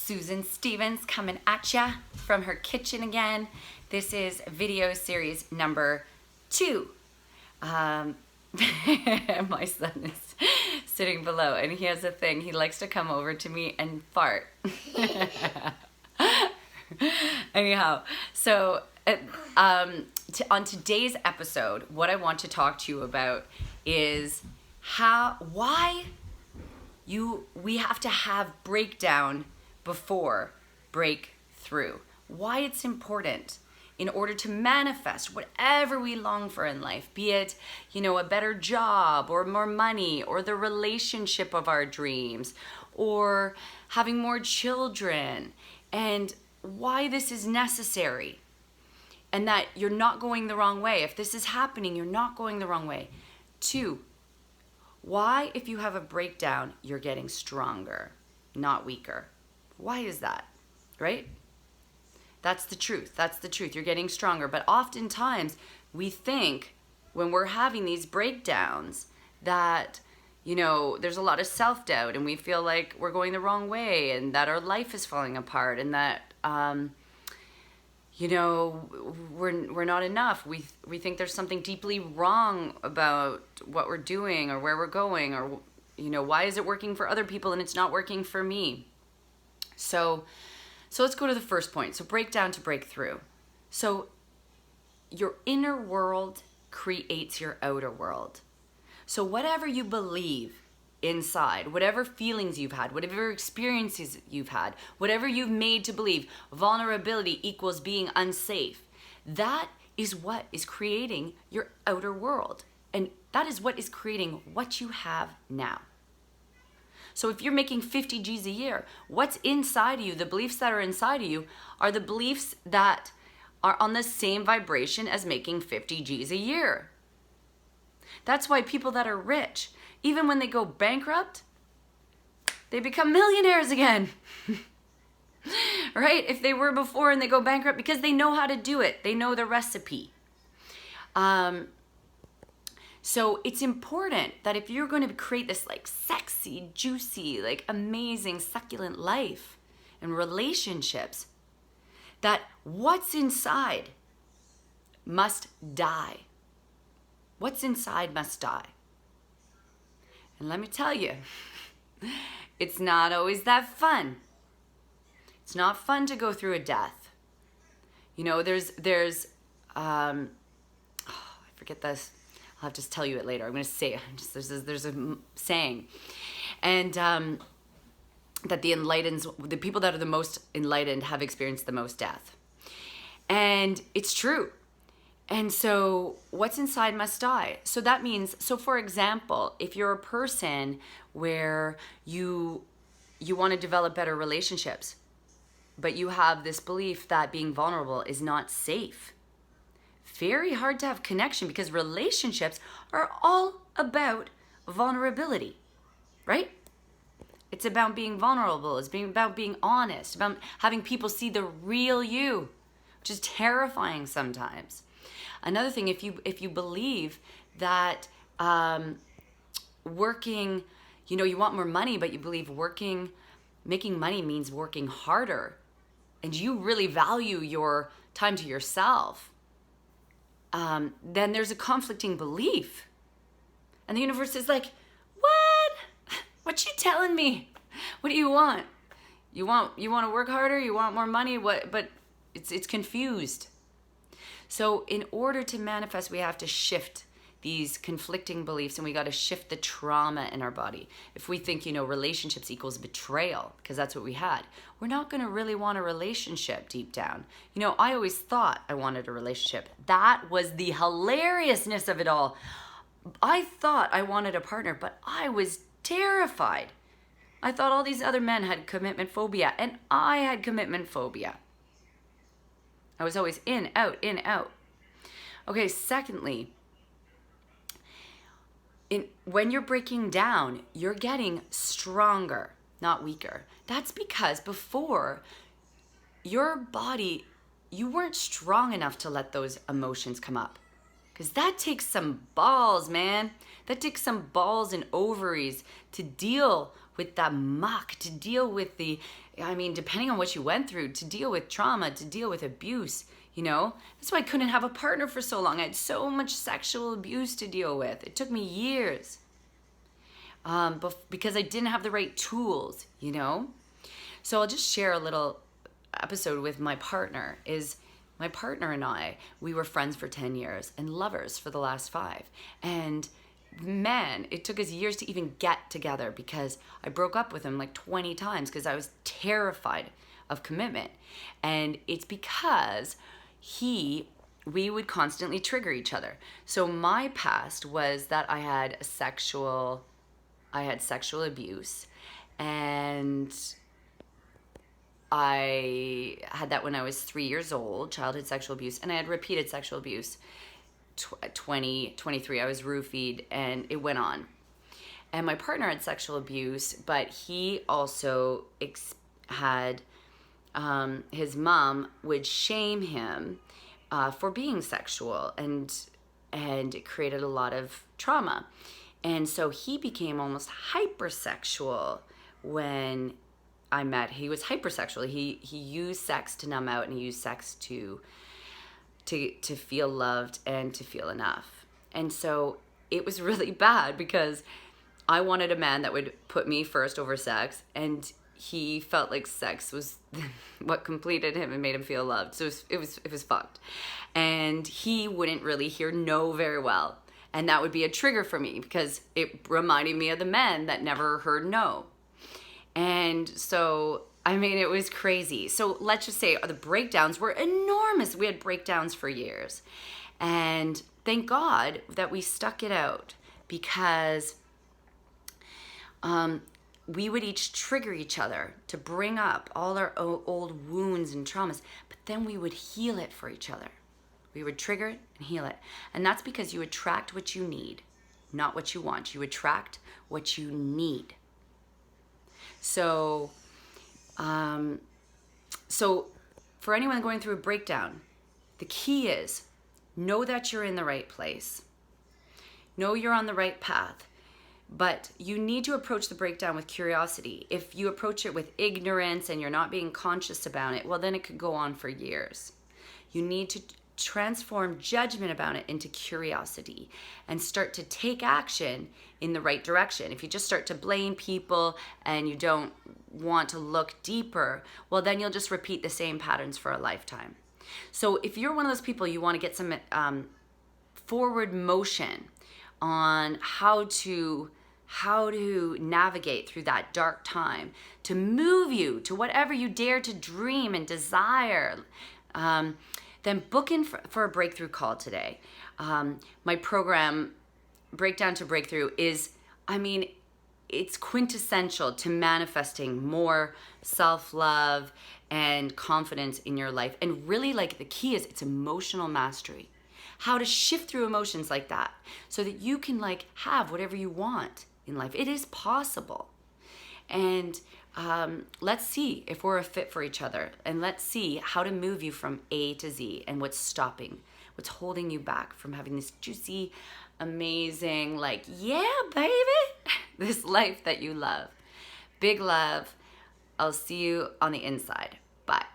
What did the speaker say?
Susan Stevens coming at ya from her kitchen again. This is video series number 2. My son is sitting below and he has a thing. He likes to come over to me and fart. Anyhow, so on today's episode, what I want to talk to you about is why we have to have breakdown before breakthrough. Why it's important in order to manifest whatever we long for in life, be it, a better job or more money or the relationship of our dreams or having more children, and why this is necessary and that you're not going the wrong way. If this is happening, you're not going the wrong way. 2, why, if you have a breakdown, you're getting stronger, not weaker. Why is that, right? That's the truth. That's the truth. You're getting stronger. But oftentimes we think when we're having these breakdowns that, there's a lot of self-doubt and we feel like we're going the wrong way and that our life is falling apart and that, we're not enough. We think there's something deeply wrong about what we're doing or where we're going or, why is it working for other people and it's not working for me? So let's go to the first point. So breakdown to breakthrough. So your inner world creates your outer world. So whatever you believe inside, whatever feelings you've had, whatever experiences you've had, whatever you've made to believe, vulnerability equals being unsafe, that is what is creating your outer world. And that is what is creating what you have now. So if you're making 50 G's a year, what's inside of you, the beliefs that are inside of you, are the beliefs that are on the same vibration as making 50 G's a year. That's why people that are rich, even when they go bankrupt, they become millionaires again. Right? If they were before and they go bankrupt, because they know how to do it. They know the recipe. So it's important that if you're going to create this sexy, juicy, amazing, succulent life and relationships, that what's inside must die. What's inside must die. And let me tell you, it's not always that fun. It's not fun to go through a death. I forget this. I'll have to tell you it later. I'm going to say it. There's a saying. And that the people that are the most enlightened have experienced the most death. And it's true. And so what's inside must die. So that means, for example, if you're a person where you want to develop better relationships, but you have this belief that being vulnerable is not safe, very hard to have connection, because relationships are all about vulnerability, right? It's about being vulnerable. It's about being honest, about having people see the real you, which is terrifying sometimes. Another thing, if you believe that working, you want more money, but you believe making money means working harder, and you really value your time to yourself, then there's a conflicting belief. And the universe is like, what? What you telling me? What do you want? You want to work harder? You want more money? What? But it's confused. So in order to manifest, we have to shift these conflicting beliefs, and we got to shift the trauma in our body. If we think, relationships equals betrayal, because that's what we had, we're not going to really want a relationship deep down. I always thought I wanted a relationship. That was the hilariousness of it all. I thought I wanted a partner, but I was terrified. I thought all these other men had commitment phobia, and I had commitment phobia. I was always in, out, in, out. Okay, secondly, when you're breaking down, you're getting stronger, not weaker. That's because before, your body, you weren't strong enough to let those emotions come up. Because that takes some balls, man. That takes some balls and ovaries to deal with the muck, to deal with the, I mean, depending on what you went through, to deal with trauma, to deal with abuse, you know? That's why I couldn't have a partner for so long. I had so much sexual abuse to deal with. It took me years because I didn't have the right tools, you know? So I'll just share a little episode with my partner. Is my partner and I, we were friends for 10 years and lovers for the last 5. And man, it took us years to even get together because I broke up with him like 20 times because I was terrified of commitment. And it's because we would constantly trigger each other. So my past was that I had sexual abuse, and I had that when I was 3 years old, childhood sexual abuse, and I had repeated sexual abuse. 23, I was roofied, and it went on. And my partner had sexual abuse, but he also had, his mom would shame him for being sexual, and it created a lot of trauma. And so he became almost hypersexual when I met. He was hypersexual. He used sex to numb out, and he used sex to feel loved and to feel enough. And so it was really bad because I wanted a man that would put me first over sex, and he felt like sex was what completed him and made him feel loved. So it was fucked. And he wouldn't really hear no very well. And that would be a trigger for me because it reminded me of the men that never heard no. And so, I mean, it was crazy. So let's just say the breakdowns were enormous. We had breakdowns for years. And thank God that we stuck it out because we would each trigger each other to bring up all our old wounds and traumas, but then we would heal it for each other. We would trigger it and heal it. And that's because you attract what you need, not what you want. You attract what you need. So for anyone going through a breakdown, the key is know that you're in the right place. Know you're on the right path. But you need to approach the breakdown with curiosity. If you approach it with ignorance and you're not being conscious about it, well, then it could go on for years. You need to transform judgment about it into curiosity and start to take action in the right direction. If you just start to blame people and you don't want to look deeper, well, then you'll just repeat the same patterns for a lifetime. So if you're one of those people, you want to get some forward motion on how to navigate through that dark time to move you to whatever you dare to dream and desire, then book in for a breakthrough call today. My program, Breakdown to Breakthrough, is, I mean, it's quintessential to manifesting more self-love and confidence in your life. And really, like, the key is it's emotional mastery. How to shift through emotions like that so that you can, like, have whatever you want in life. It is possible. And let's see if we're a fit for each other, and let's see how to move you from A to Z and what's stopping, what's holding you back from having this juicy, amazing, like, yeah, baby, this life that you love. Big love. I'll see you on the inside. Bye.